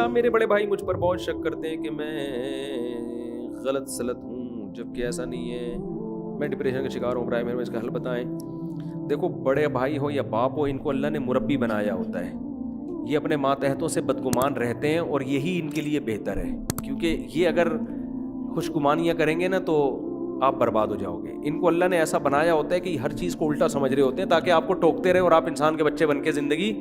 میرے بڑے بھائی مجھ پر بہت شک کرتے ہیں کہ میں غلط سلط ہوں، جبکہ ایسا نہیں ہے، میں ڈپریشن کا شکار ہوں، برائے میں اس کا حل بتائیں۔ دیکھو بڑے بھائی ہو یا باپ ہو، ان کو اللہ نے مربی بنایا ہوتا ہے، یہ اپنے ماتحتوں سے بدگمان رہتے ہیں اور یہی ان کے لیے بہتر ہے، کیونکہ یہ اگر خوشگمانیاں کریں گے نا تو آپ برباد ہو جاؤ گے۔ ان کو اللہ نے ایسا بنایا ہوتا ہے کہ ہر چیز کو الٹا سمجھ رہے ہوتے ہیں تاکہ آپ کو ٹوکتے رہے اور آپ انسان کے بچے بن کے زندگی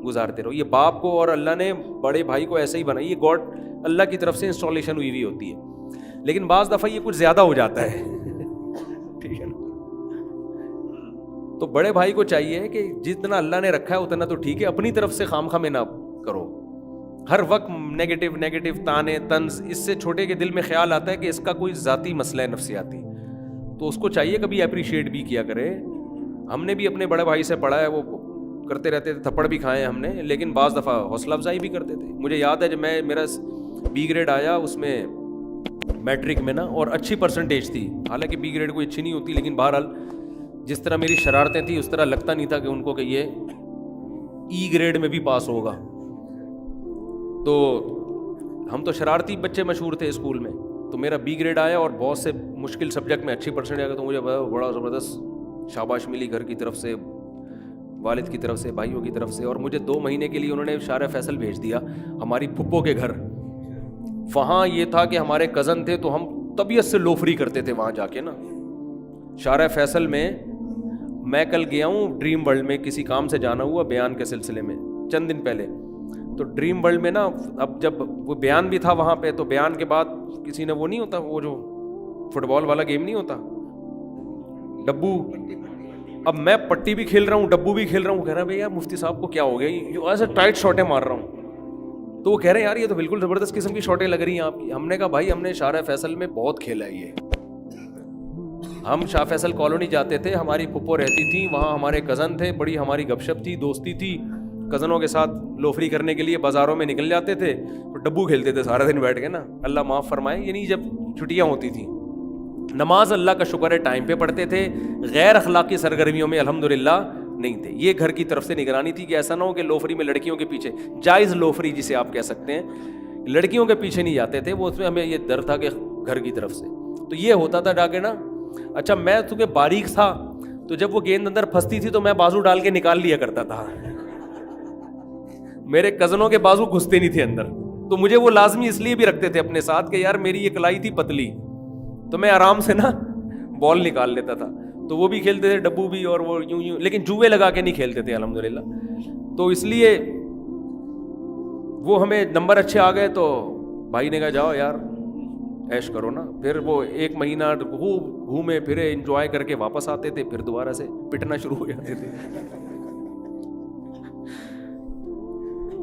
گزارتے رہو۔ یہ باپ کو اور اللہ نے بڑے بھائی کو ایسے ہی بنائی، یہ گاڈ اللہ کی طرف سے انسٹالیشن ہوئی ہوتی ہے، لیکن بعض دفعہ یہ کچھ زیادہ ہو جاتا ہے، ٹھیک ہے نا؟ تو بڑے بھائی کو چاہیے کہ جتنا اللہ نے رکھا ہے اتنا تو ٹھیک ہے، اپنی طرف سے خام خواہ نہ کرو، ہر وقت نیگیٹو تانے طنز، اس سے چھوٹے کے دل میں خیال آتا ہے کہ اس کا کوئی ذاتی مسئلہ ہے نفسیاتی، تو اس کو چاہیے کبھی اپریشیٹ بھی کیا کرے۔ ہم نے بھی اپنے بڑے بھائی سے پڑھا ہے، وہ کرتے رہتے تھے، تھپڑ بھی کھائے ہم نے، لیکن بعض دفعہ حوصلہ افزائی بھی کرتے تھے۔ مجھے یاد ہے جب میرا بی گریڈ آیا اس میں میٹرک میں نا، اور اچھی پرسنٹیج تھی، حالانکہ بی گریڈ کوئی اچھی نہیں ہوتی، لیکن بہرحال جس طرح میری شرارتیں تھیں اس طرح لگتا نہیں تھا کہ ان کو کہ یہ ای گریڈ میں بھی پاس ہوگا، تو ہم تو شرارتی بچے مشہور تھے اسکول میں، تو میرا بی گریڈ آیا اور بہت سے مشکل سبجیکٹ میں اچھی پرسنٹیج آیا، تو مجھے بڑا زبردست شاباش ملی گھر کی طرف سے، والد کی طرف سے، بھائیوں کی طرف سے، اور مجھے 2 مہینے کے لیے انہوں نے شارع فیصل بھیج دیا ہماری پھپھو کے گھر۔ وہاں یہ تھا کہ ہمارے کزن تھے تو ہم طبیعت سے لوفری کرتے تھے وہاں جا کے نا۔ شارع فیصل میں کل گیا ہوں ڈریم ورلڈ میں، کسی کام سے جانا ہوا بیان کے سلسلے میں چند دن پہلے، تو ڈریم ورلڈ میں نا اب جب وہ بیان بھی تھا وہاں پہ، تو بیان کے بعد کسی نے وہ نہیں ہوتا وہ جو فٹ بال والا گیم نہیں ہوتا ڈبو، اب میں پٹی بھی کھیل رہا ہوں ڈبو بھی کھیل رہا ہوں، کہہ رہا ہے بھائی یار مفتی صاحب کو کیا ہو گیا، ایسے ٹائٹ شاٹیں مار رہا ہوں، تو وہ کہہ رہے ہیں یار یہ تو بالکل زبردست قسم کی شاٹیں لگ رہی ہیں آپ کی۔ ہم نے کہا بھائی ہم نے شارع فیصل میں بہت کھیلا ہے یہ، ہم شاہ فیصل کالونی جاتے تھے، ہماری پھپھو رہتی تھی وہاں، ہمارے کزن تھے، بڑی ہماری گپ شپ تھی، دوستی تھی، کزنوں کے ساتھ لوفری کرنے کے لیے بازاروں میں نکل جاتے تھے، تو ڈبو کھیلتے تھے سارا دن بیٹھ کے نا، اللہ معاف فرمائے، یعنی جب چھٹیاں ہوتی تھیں۔ نماز اللہ کا شکر ہے ٹائم پہ پڑھتے تھے، غیر اخلاقی سرگرمیوں میں الحمدللہ نہیں تھے۔ یہ گھر کی طرف سے نگرانی تھی کہ ایسا نہ ہو کہ لوفری میں لڑکیوں کے پیچھے، جائز لوفری جسے آپ کہہ سکتے ہیں، لڑکیوں کے پیچھے نہیں جاتے تھے، وہ اس میں ہمیں یہ ڈر تھا کہ گھر کی طرف سے، تو یہ ہوتا تھا ڈاکے نا۔ اچھا میں چونکہ باریک تھا تو جب وہ گیند اندر پھنستی تھی تو میں بازو ڈال کے نکال لیا کرتا تھا، میرے کزنوں کے بازو گھستے نہیں تھے اندر، تو مجھے وہ لازمی اس لیے بھی رکھتے تھے اپنے ساتھ کہ یار میری یہ کلائی تھی پتلی، تو میں آرام سے نا بال نکال لیتا تھا، تو وہ بھی کھیلتے تھے ڈبو بھی، اور وہ یوں، لیکن جوئے لگا کے نہیں کھیلتے تھے الحمدللہ، تو اس لیے وہ ہمیں نمبر اچھے آ گئے تو بھائی نے کہا جاؤ یار عیش کرو نا، پھر وہ 1 مہینہ خوب گھومے پھرے انجوائے کر کے واپس آتے تھے، پھر دوبارہ سے پٹنا شروع ہو جاتے تھے۔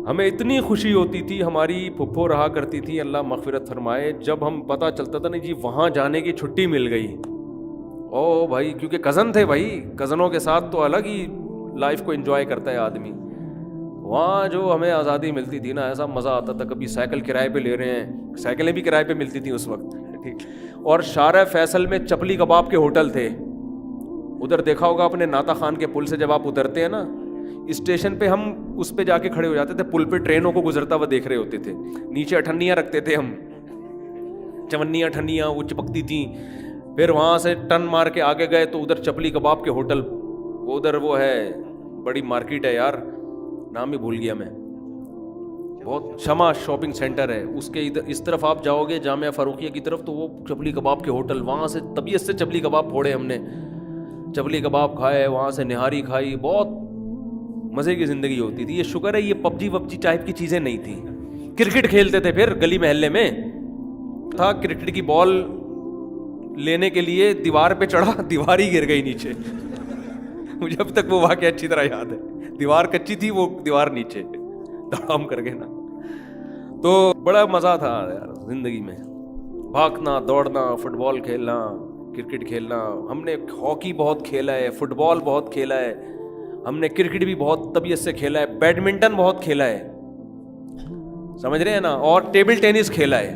ہمیں اتنی خوشی ہوتی تھی، ہماری پھپھو رہا کرتی تھی اللہ مغفرت فرمائے، جب ہم پتہ چلتا تھا نا جی وہاں جانے کی چھٹی مل گئی، او بھائی کیونکہ کزن تھے بھائی، کزنوں کے ساتھ تو الگ ہی لائف کو انجوائے کرتا ہے آدمی، وہاں جو ہمیں آزادی ملتی تھی نا ایسا مزہ آتا تھا، کبھی سائیکل کرائے پہ لے رہے ہیں، سائیکلیں بھی کرائے پہ ملتی تھیں اس وقت، ٹھیک، اور شارع فیصل میں چپلی کباب کے ہوٹل تھے، ادھر دیکھا ہوگا اپنے ناتا خان کے پل سے جب آپ اترتے ہیں نا اسٹیشن پہ، ہم اس پہ جا کے کھڑے ہو جاتے تھے، پل پہ ٹرینوں کو گزرتا ہوا دیکھ رہے ہوتے تھے، نیچے اٹھنیاں رکھتے تھے ہم، چونیاں ٹھنیاں وہ چپکتی تھیں، پھر وہاں سے ٹن مار کے آگے گئے تو ادھر چپلی کباب کے ہوٹل، وہ ادھر وہ ہے بڑی مارکیٹ ہے یار نام ہی بھول گیا میں، بہت شمع شاپنگ سینٹر ہے، اس کے ادھر اس طرف آپ جاؤ گے جامعہ فاروقیہ کی طرف تو وہ چپلی کباب کے ہوٹل، وہاں سے طبیعت سے چپلی کباب پھوڑے ہم نے، چپلی کباب کھائے، وہاں سے نہاری کھائی، بہت مزے کی زندگی ہوتی تھی۔ یہ شکر ہے یہ پبجی وبجی ٹائپ کی چیزیں نہیں تھیں۔ کرکٹ کھیلتے تھے، پھر گلی محلے میں تھا کرکٹ کی بال لینے کے لیے دیوار پہ چڑھا، دیوار ہی گر گئی نیچے مجھے اب تک وہ واقعہ اچھی طرح یاد ہے، دیوار کچی تھی، وہ دیوار نیچے دھڑام کر گئے نا، تو بڑا مزہ تھا یار زندگی میں، بھاگنا دوڑنا، فٹ بال کھیلنا، کرکٹ کھیلنا، ہم نے ہاکی بہت کھیلا ہے، فٹ بال بہت کھیلا ہے، ہم نے کرکٹ بھی بہت طبیعت سے کھیلا ہے، بیڈمنٹن بہت کھیلا ہے، سمجھ رہے ہیں نا، اور ٹیبل ٹینس کھیلا ہے۔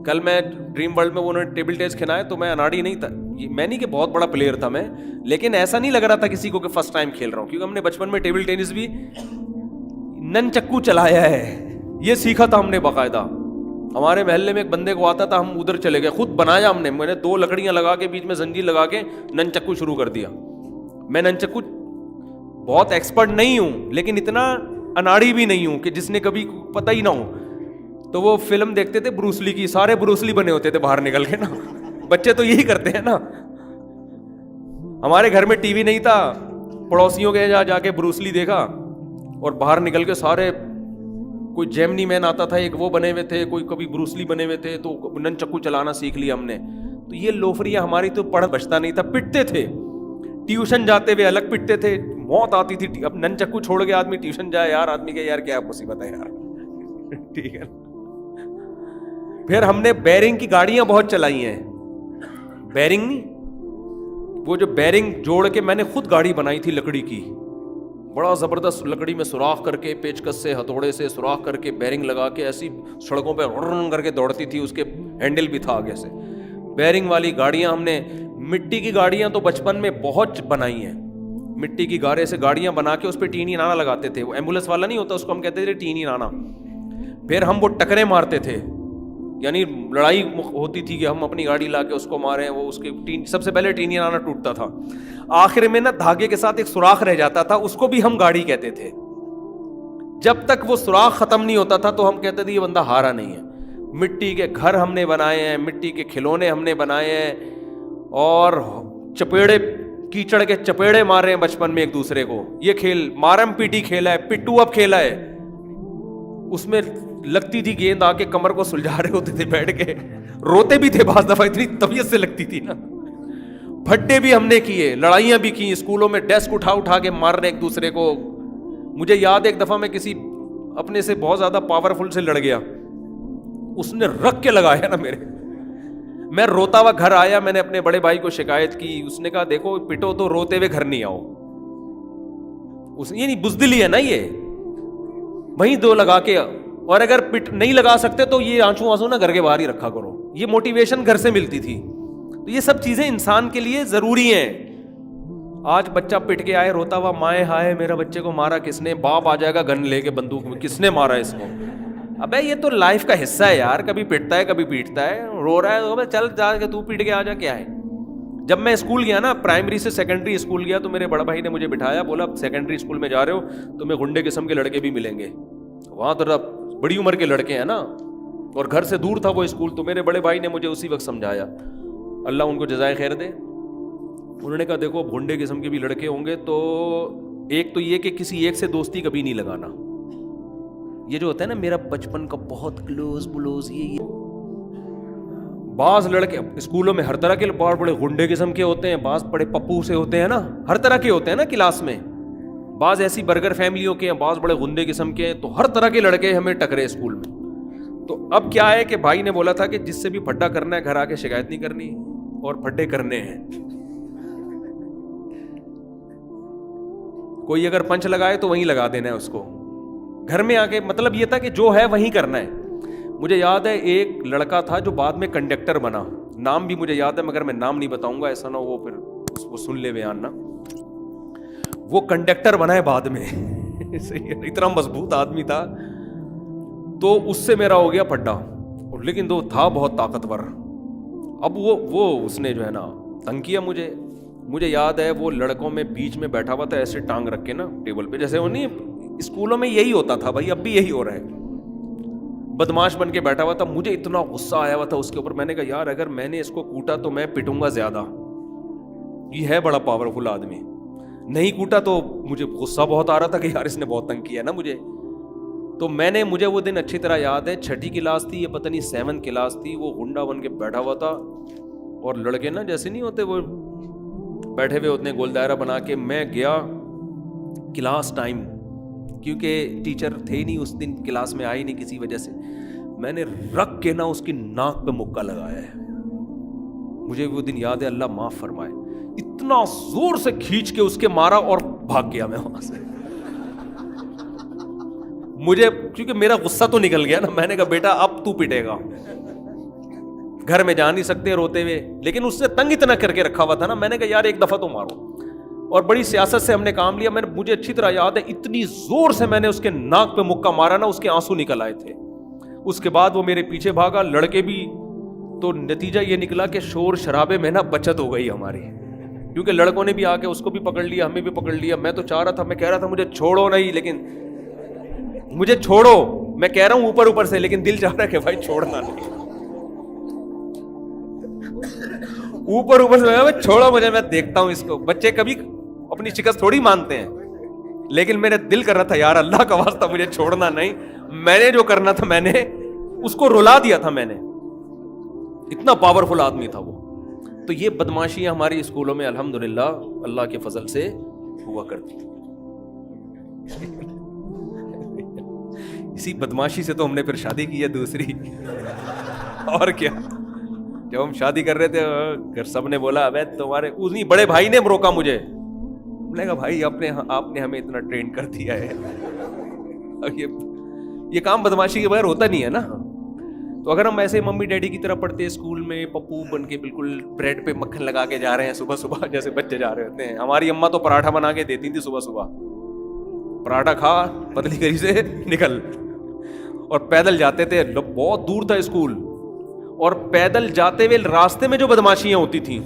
کل میں ڈریم ورلڈ میں انہوں نے ٹیبل ٹینس کھیلا ہے تو میں اناڑی نہیں تھا، میں نہیں کہ بہت بڑا پلیئر تھا میں، لیکن ایسا نہیں لگ رہا تھا کسی کو کہ فرسٹ ٹائم کھیل رہا ہوں، کیونکہ ہم نے بچپن میں ٹیبل ٹینس بھی نن چکو چلایا ہے یہ سیکھا تھا ہم نے باقاعدہ. ہمارے محلے میں ایک بندے کو آتا تھا, ہم ادھر چلے گئے, خود بنایا ہم نے. میں نے 2 لکڑیاں لگا کے بیچ میں زنجیر لگا کے ننچکو شروع کر دیا. میں ننچکو بہت ایکسپرٹ نہیں ہوں, لیکن اتنا اناڑی بھی نہیں ہوں کہ جس نے کبھی پتہ ہی نہ ہو. تو وہ فلم دیکھتے تھے بروسلی کی, سارے بروسلی بنے ہوتے تھے باہر نکل کے نا. بچے تو یہی کرتے ہیں نا. ہمارے گھر میں ٹی وی نہیں تھا, پڑوسیوں کے جا کے بروسلی دیکھا اور باہر نکل کے سارے, کوئی جیمنی مین آتا تھا ایک, وہ بنے ہوئے تھے, کوئی کبھی بروسلی بنے ہوئے تھے, تو نن چکو چلانا سیکھ لیا ہم نے. تو یہ لوفریاں ہماری تو پڑھ بچتا نہیں تھا, پٹتے تھے. ٹیوشن جاتے ہوئے الگ پٹتے تھے, موت آتی تھی. اب نن چکو چھوڑ کے آدمی ٹیوشن جائے یار, آدمی کے یار کیا مصیبت ہے یار. ٹھیک ہے. پھر ہم نے بیرنگ کی گاڑیاں بہت چلائی ہیں. بیرنگ نہیں, وہ جو بیرنگ جوڑ کے میں نے خود گاڑی بنائی تھی لکڑی کی, بڑا زبردست لکڑی میں سوراخ کر کے, پیچکس سے ہتھوڑے سے سوراخ کر کے بیرنگ لگا کے ایسی سڑکوں پہ رن کر کے دوڑتی تھی. اس کے ہینڈل بھی تھا آگے سے. بیرنگ والی گاڑیاں ہم نے, مٹی کی گاڑیاں تو بچپن میں بہت بنائی ہیں. مٹی کی گارے سے گاڑیاں بنا کے اس پہ ٹینی نانا لگاتے تھے. وہ ایمبولینس والا نہیں ہوتا, اس کو ہم کہتے تھے ٹینی نانا. پھر ہم وہ ٹکرے مارتے تھے, یعنی لڑائی ہوتی تھی کہ ہم اپنی گاڑی لا کے اس کو ماریں. وہ اس کے سب سے پہلے ٹینی نانا ٹوٹتا تھا, آخر میں نا دھاگے کے ساتھ ایک سوراخ رہ جاتا تھا, اس کو بھی ہم گاڑی کہتے تھے. جب تک وہ سوراخ ختم نہیں ہوتا تھا تو ہم کہتے تھے یہ بندہ ہارا نہیں ہے. مٹی کے گھر ہم نے بنائے ہیں, مٹی کے کھلونے ہم نے بنائے ہیں, اور چپیڑے, کیچڑ کے چپیڑے مار رہے ہیں بچپن میں ایک دوسرے کو. یہ کھیل مارم پیٹی کھیلا ہے, پٹو اب کھیلا ہے. اس میں لگتی تھی گیند آ کے کمر کو سلجھا رہے ہوتے تھے بیٹھ کے, روتے بھی تھے بعض دفعہ, اتنی طبیعت سے لگتی تھی نا. پھڈے بھی ہم نے کیے, لڑائیاں بھی کی, اسکولوں میں ڈیسک اٹھا کے مار رہے ایک دوسرے کو. مجھے یاد ایک دفعہ میں کسی اپنے سے بہت زیادہ پاورفل سے لڑ گیا, اس نے رکھ کے لگایا نا میرے. میں روتا ہوا گھر آیا, میں نے اپنے بڑے بھائی کو شکایت کی. اس نے کہا دیکھو پٹو تو روتے ہوئے گھر نہیں آؤ. یہ نہیں بزدلی ہے نا, یہ وہیں 2 لگا کے, اور اگر پٹ نہیں لگا سکتے تو یہ آنسو نا گھر کے باہر ہی رکھا کرو. یہ موٹیویشن گھر سے ملتی تھی. تو یہ سب چیزیں انسان کے لیے ضروری ہیں. آج بچہ پٹ کے آئے روتا ہوا, مائے ہائے میرا بچے کو مارا کس نے, باپ آ جائے گا گن لے کے بندوق میں, کس نے مارا اس کو. ابے یہ تو لائف کا حصہ ہے یار, کبھی پٹتا ہے کبھی پیٹتا ہے, رو رہا ہے چل جا کے تو پیٹ کے آ جا, کیا ہے. جب میں اسکول گیا نا, پرائمری سے سیکنڈری اسکول گیا, تو میرے بڑا بھائی نے مجھے بٹھایا, بولا سیکنڈری اسکول میں جا رہے ہو تو میں گنڈے قسم کے لڑکے بھی ملیں گے. وہاں تو بڑی عمر کے لڑکے ہیں نا, اور گھر سے دور تھا وہ اسکول. تو میرے بڑے بھائی نے مجھے اسی وقت سمجھایا, اللہ ان کو جزائے خیر دے. انہوں نے کہا دیکھو گھنڈے قسم کے بھی لڑکے ہوں گے تو ایک تو یہ کہ کسی ایک سے دوستی کبھی نہیں لگانا. یہ جو ہوتا ہے نا میرا بچپن کا بہت کلوز بلوز, یہ بعض لڑکے اسکولوں میں ہر طرح کے بہت بڑے گھنڈے قسم کے ہوتے ہیں, بعض بڑے پپو سے ہوتے ہیں نا, ہر طرح کے ہوتے ہیں نا کلاس میں. بعض ایسی برگر فیملیوں کے ہیں, بعض بڑے گندے قسم کے ہیں. تو ہر طرح کے لڑکے ہمیں ٹکرے اسکول میں. تو اب کیا ہے کہ بھائی نے بولا تھا کہ جس سے بھی پھڈا کرنا ہے گھر آ کے شکایت نہیں کرنی, اور پھڈے کرنے ہیں. کوئی اگر پنچ لگائے تو وہیں لگا دینا ہے اس کو, گھر میں آ کے. مطلب یہ تھا کہ جو ہے وہیں کرنا ہے. مجھے یاد ہے ایک لڑکا تھا جو بعد میں کنڈکٹر بنا, نام بھی مجھے یاد ہے مگر میں نام نہیں بتاؤں گا, ایسا نہ وہ پھر وہ سن لے بیان نا. وہ کنڈکٹر بنا ہے بعد میں, اتنا مضبوط آدمی تھا. تو اس سے میرا ہو گیا پھڈا, لیکن وہ تھا بہت طاقتور. اب وہ اس نے جو ہے نا تنگ کیا مجھے. مجھے یاد ہے وہ لڑکوں میں بیچ میں بیٹھا ہوا تھا, ایسے ٹانگ رکھ کے نا ٹیبل پہ, جیسے وہ نہیں اسکولوں میں یہی ہوتا تھا بھائی, اب بھی یہی ہو رہا ہے. بدماش بن کے بیٹھا ہوا تھا. مجھے اتنا غصہ آیا ہوا تھا اس کے اوپر. میں نے کہا یار اگر میں نے اس کو کوٹا تو میں پٹوں گا زیادہ, یہ ہے بڑا پاورفل آدمی. نہیں کوٹا تو مجھے غصہ بہت آ رہا تھا کہ یار اس نے بہت تنگ کیا نا مجھے. تو مجھے وہ دن اچھی طرح یاد ہے, 6ٹھی کلاس تھی, یہ پتہ نہیں 7 کلاس تھی. وہ گنڈا بن کے بیٹھا ہوا تھا, اور لڑکے نا جیسے نہیں ہوتے وہ بیٹھے ہوئے ہوتے ہیں گول دائرہ بنا کے. میں گیا کلاس ٹائم, کیونکہ ٹیچر تھے ہی نہیں اس دن, کلاس میں آئی نہیں کسی وجہ سے. میں نے رکھ کے نا اس کی ناک پہ مکہ لگایا ہے. مجھے وہ دن یاد ہے, اللہ معاف فرمائے. اتنا زور سے کھینچ کے اس کے مارا اور بھاگ گیا میں وہاں سے. مجھے کیونکہ میرا غصہ تو نکل گیا نا. میں نے کہا بیٹا اب تو پٹے گا, گھر میں جا نہیں سکتے روتے ہوئے. لیکن اس نے تنگ اتنا کر کے رکھا ہوا تھا نا, میں نے کہا یار ایک دفعہ تو مارو. اور بڑی سیاست سے ہم نے کام لیا. مجھے اچھی طرح یاد ہے اتنی زور سے میں نے اس کے ناک پہ مکہ مارا نا, اس کے آنسو نکل آئے تھے. اس کے بعد وہ میرے پیچھے بھاگا, لڑکے بھی. تو نتیجہ یہ نکلا کہ شور شرابے میں نا بچت ہو گئی ہماری, کیونکہ لڑکوں نے بھی آ کے اس کو بھی پکڑ لیا, ہمیں بھی پکڑ لیا. میں تو چاہ رہا تھا, میں کہہ رہا تھا مجھے چھوڑو نہیں, لیکن مجھے چھوڑو, میں کہہ رہا ہوں اوپر سے, لیکن دل چاہ رہا ہے کہ بھائی چھوڑنا نہیں. اوپر سے چھوڑو مجھے, میں دیکھتا ہوں اس کو. بچے کبھی اپنی شکست تھوڑی مانتے ہیں, لیکن میرے دل کر رہا تھا یار اللہ کا واسطہ مجھے چھوڑنا نہیں. میں نے جو کرنا تھا میں نے اس کو رلا دیا تھا. میں نے, اتنا پاورفل آدمی تھا وہ. تو یہ بدماشیاں ہماری اسکولوں میں الحمدللہ اللہ کے فضل سے ہوا کرتی تھی. اسی بدماشی سے تو ہم نے پھر شادی کی ہے دوسری. اور کیا, جب ہم شادی کر رہے تھے گھر سب نے بولا ابے تمہارے اتنی, بڑے بھائی نے روکا مجھے. میں نے کہا بھائی آپ نے ہمیں اتنا ٹرین کر دیا ہے, یہ کام بدماشی کے بغیر ہوتا نہیں ہے نا. تو اگر ہم ایسے ممی ڈیڈی کی طرح پڑھتے اسکول میں پپو بن کے بالکل بریڈ پہ مکھن لگا کے جا رہے ہیں صبح صبح جیسے بچے جا رہے ہوتے ہیں. ہماری اماں تو پراٹھا بنا کے دیتی تھی صبح صبح, پراٹھا کھا پتلی کری سے نکل. اور پیدل جاتے تھے, بہت دور تھا اسکول, اور پیدل جاتے ہوئے راستے میں جو بدماشیاں ہوتی تھیں,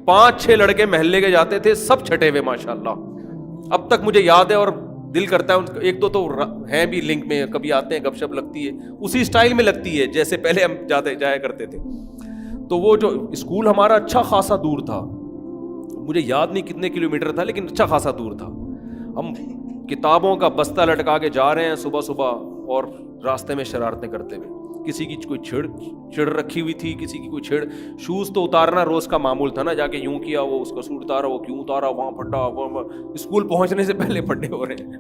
5-6 لڑکے محلے کے جاتے تھے سب چھٹے ہوئے ماشاءاللہ. اب تک مجھے یاد ہے اور دل کرتا ہے. ایک دو تو ہیں بھی لنک میں, کبھی آتے ہیں گپ شپ لگتی ہے, اسی اسٹائل میں لگتی ہے جیسے پہلے ہم جایا کرتے تھے. تو وہ جو اسکول ہمارا اچھا خاصا دور تھا, مجھے یاد نہیں کتنے کلومیٹر تھا لیکن اچھا خاصا دور تھا. ہم کتابوں کا بستہ لٹکا کے جا رہے ہیں صبح صبح, اور راستے میں شرارتیں کرتے ہوئے. کسی کی کوئی چھڑ رکھی ہوئی تھی, کسی کی کوئی چھڑ. شوز تو اتارنا روز کا معمول تھا نا, جا کے یوں کیا وہ اس کا سوٹ اتارا, وہ کیوں اتارا, وہاں پھٹا, اسکول پہنچنے سے پہلے پھٹے ہو رہے ہیں.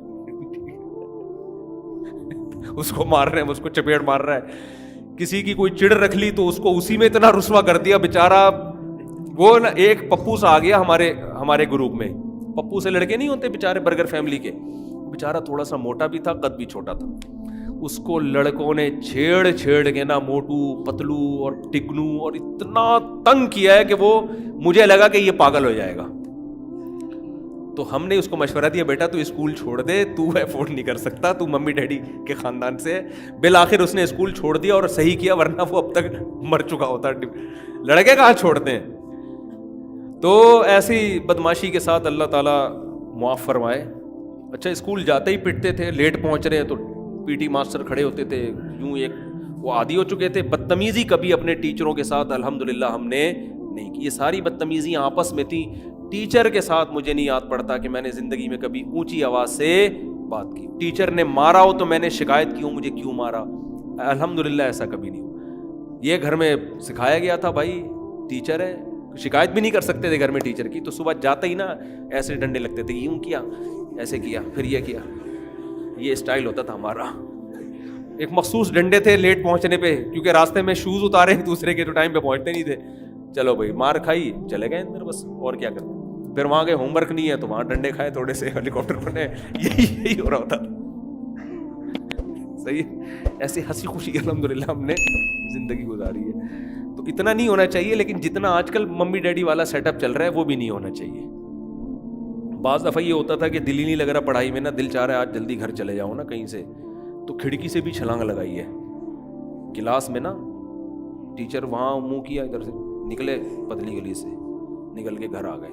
اس کو مار رہے ہیں, اس کو چپیڑ مار رہا ہے. کسی کی کوئی چڑ رکھ لی تو اس کو اسی میں اتنا رسوا کر دیا بیچارہ. وہ نا ایک پپو سے آ گیا ہمارے گروپ میں. پپو سے لڑکے نہیں ہوتے بیچارے برگر فیملی کے, بیچارہ تھوڑا سا موٹا بھی تھا, قد بھی چھوٹا تھا. اس کو لڑکوں نے چھیڑ کے نا موٹو پتلو اور ٹکنو اور اتنا تنگ کیا ہے کہ وہ مجھے لگا کہ یہ پاگل ہو جائے گا. تو ہم نے اس کو مشورہ دیا بیٹا تو اسکول چھوڑ دے, تو افورڈ نہیں کر سکتا, تو ممی ڈیڈی کے خاندان سے. بالآخر اس نے اسکول چھوڑ دیا اور صحیح کیا, ورنہ وہ اب تک مر چکا ہوتا. لڑکے کہاں چھوڑتے ہیں. تو ایسی بدماشی کے ساتھ اللہ تعالیٰ معاف فرمائے. اچھا اسکول جاتے ہی پٹتے تھے, لیٹ پہنچ رہے ہیں تو پی ٹی ماسٹر کھڑے ہوتے تھے یوں, ایک وہ عادی ہو چکے تھے. بدتمیزی کبھی اپنے ٹیچروں کے ساتھ الحمدللہ ہم نے نہیں کی. یہ ساری بدتمیزیاں آپس میں تھیں. ٹیچر کے ساتھ مجھے نہیں یاد پڑتا کہ میں نے زندگی میں کبھی اونچی آواز سے بات کی. ٹیچر نے مارا ہو تو میں نے شکایت کی ہو مجھے کیوں مارا, الحمدللہ ایسا کبھی نہیں ہوا. یہ گھر میں سکھایا گیا تھا بھائی ٹیچر ہے, شکایت بھی نہیں کر سکتے تھے گھر میں ٹیچر کی. تو صبح جاتے ہی نا ایسے ڈنڈے لگتے تھے, یوں کیا, ایسے کیا, پھر یہ کیا. یہ اسٹائل ہوتا تھا ہمارا. ایک مخصوص ڈنڈے تھے لیٹ پہنچنے پہ, کیونکہ راستے میں شوز اتارے دوسرے کے تو ٹائم پہ پہنچتے نہیں تھے. چلو بھائی مار کھائی چلے گئے اندر, بس اور کیا کرتے. پھر وہاں کے ہوم ورک نہیں ہے تو وہاں ڈنڈے کھائے تھوڑے سے, ہیلی کاپٹر بنے, یہی ہو رہا ہوتا. صحیح, ایسی ہنسی خوشی الحمدللہ ہم نے زندگی گزاری ہے. تو اتنا نہیں ہونا چاہیے, لیکن جتنا آج کل ممی ڈیڈی والا سیٹ اپ چل رہا ہے وہ بھی نہیں ہونا چاہیے. بعض دفعہ یہ ہوتا تھا کہ دل ہی نہیں لگ رہا پڑھائی میں نا, دل چاہ رہا ہے آج جلدی گھر چلے جاؤ نا کہیں سے, تو کھڑکی سے بھی چھلانگ لگائی ہے کلاس میں نا. ٹیچر وہاں منہ کیا, ادھر سے نکلے پتلی گلی سے نکل کے گھر آ گئے.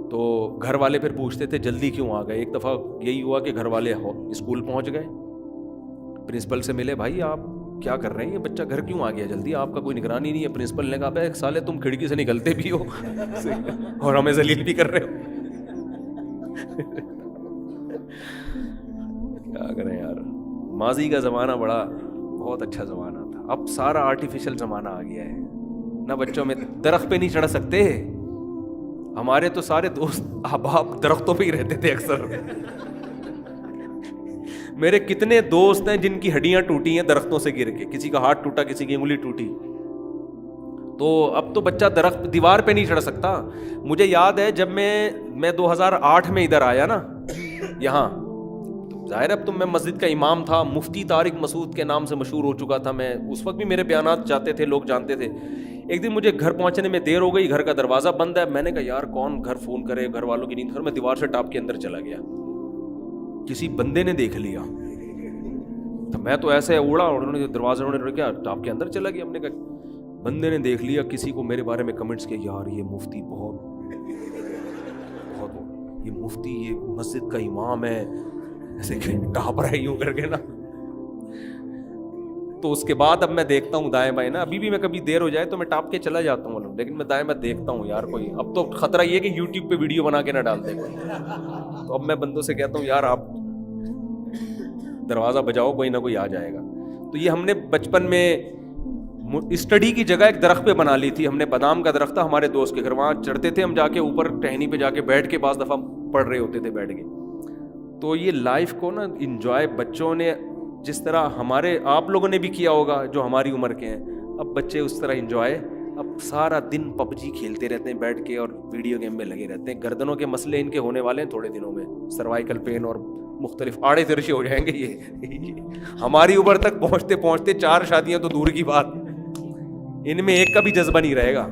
تو گھر والے پھر پوچھتے تھے جلدی کیوں آ گئے. ایک دفعہ یہی ہوا کہ گھر والے اسکول پہنچ گئے, پرنسپل سے ملے, بھائی آپ کیا کر رہے ہیں, یہ بچہ گھر کیوں آ گیا جلدی, آپ کا کوئی نگرانی نہیں ہے. پرنسپل نے کہا بھائی سالے تم کھڑکی سے نکلتے بھی ہو اور ہمیں ذلیل بھی کر رہے ہو. کیا کریں یار, ماضی کا زمانہ بہت اچھا زمانہ تھا. اب سارا آرٹیفیشل زمانہ آ گیا ہے نہ, بچوں میں درخت پہ نہیں چڑھ سکتے. ہمارے تو سارے دوست احباب درختوں پہ ہی رہتے تھے اکثر. میرے کتنے دوست ہیں جن کی ہڈیاں ٹوٹی ہیں درختوں سے گر کے, کسی کا ہاتھ ٹوٹا, کسی کی انگلی ٹوٹی. تو اب تو بچہ درخت دیوار پہ نہیں چڑھ سکتا. مجھے یاد ہے جب میں 2008 میں ادھر آیا نا یہاں, ظاہر اب تو میں مسجد کا امام تھا, مفتی طارق مسعود کے نام سے مشہور ہو چکا تھا میں. اس وقت بھی میرے بیانات جاتے تھے, لوگ جانتے تھے. ایک دن مجھے گھر پہنچنے میں دیر ہو گئی, گھر کا دروازہ بند ہے. میں نے کہا یار کون گھر فون کرے, گھر والوں کی نیند. میں دیوار سے ٹاپ کے اندر چلا گیا, کسی بندے نے دیکھ لیا. تو میں تو ایسے اڑا, انہوں نے دروازہ انہوں نے کیا ٹاپ کے اندر چلا گیا. ہم نے کہا بندے نے دیکھ لیا, کسی کو میرے بارے میں کمنٹس کیا, یار یہ مفتی بہت یہ مفتی, یہ مسجد کا امام ہے, ایسے ٹاپ رہا یوں کر کے نا. تو اس کے بعد اب میں دیکھتا ہوں دائیں بائیں نا, ابھی بھی میں کبھی دیر ہو جائے تو میں ٹاپ کے چلا جاتا ہوں, لیکن میں دائیں بائیں دیکھتا ہوں یار کوئی. اب تو خطرہ یہ کہ یوٹیوب پہ ویڈیو بنا کے نہ ڈال دے کوئی. تو اب میں بندوں سے کہتا ہوں یار آپ دروازہ بجاؤ, کوئی نہ کوئی آ جائے گا. تو یہ ہم نے بچپن میں اسٹڈی کی جگہ ایک درخت پہ بنا لی تھی. ہم نے بادام کا درخت تھا ہمارے دوست کے گھر, وہاں چڑھتے تھے ہم جا کے اوپر ٹہنی پہ جا کے بیٹھ کے, بعض دفعہ پڑھ رہے ہوتے تھے بیٹھ کے. تو یہ لائف کو نا انجوائے بچوں نے جس طرح ہمارے آپ لوگوں نے بھی کیا ہوگا جو ہماری عمر کے ہیں, اب بچے اس طرح انجوائے. اب سارا دن پب جی کھیلتے رہتے ہیں بیٹھ کے اور ویڈیو گیم میں لگے رہتے ہیں. گردنوں کے مسئلے ان کے ہونے والے ہیں تھوڑے دنوں میں, سروائیکل پین اور مختلف آڑے ترشے ہو جائیں گے. یہ ہماری عمر تک پہنچتے پہنچتے 4 شادیاں تو دور کی بات, ان میں ایک کا بھی جذبہ نہیں رہے گا.